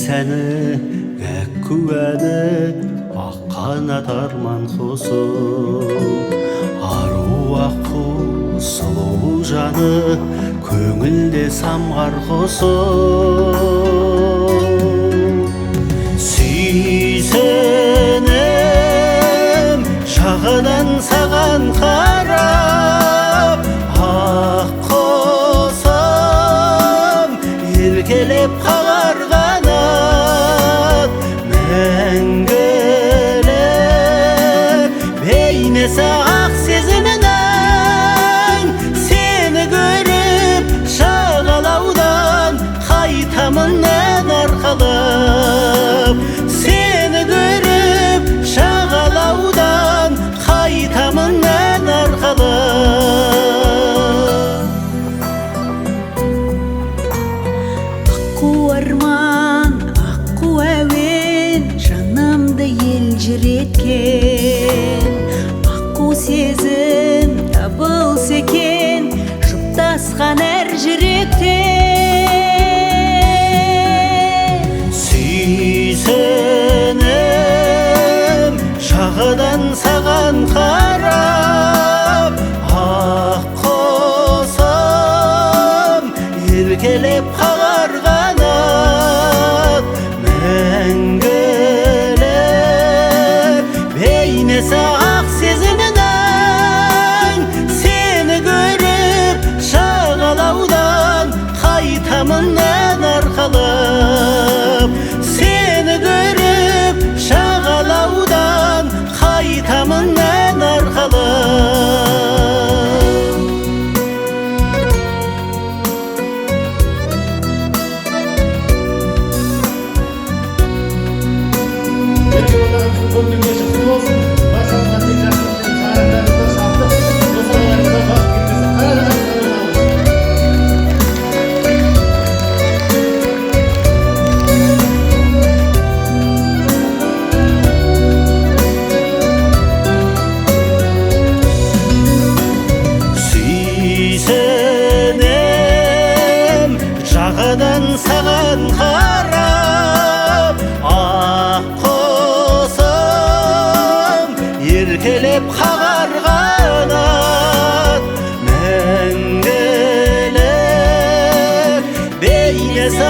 сәні күәні ақ қанат арман қосып ару аққу сұлу жаны көңілде самғар қосып сүйсінем жағадан саған қарап ақ қосам еркелеп қағар қанат мәңгілік бейнесі ақ сезімінің сені көріп жағалаудан қайтамын ән арқалап сені көріп жағалаудан қайтамын ән арқалап аққу арман аққу әуен жанымды елжіреткен аққу сезім табылса екен жұптасқан әр жүректен сүйсінем жағадан саған қарап ақ қосам еркелеп қағар қанат мәңгілік бейнесі ақ сезімінің сені көріп жағалаудан қайтамын ән арқалап сені көріп жағалаудан қайтамын ән арқалап сүйсінем жағадан саған қарап ақ қосам еркелеп қағар қанат мәңгілік бейнесі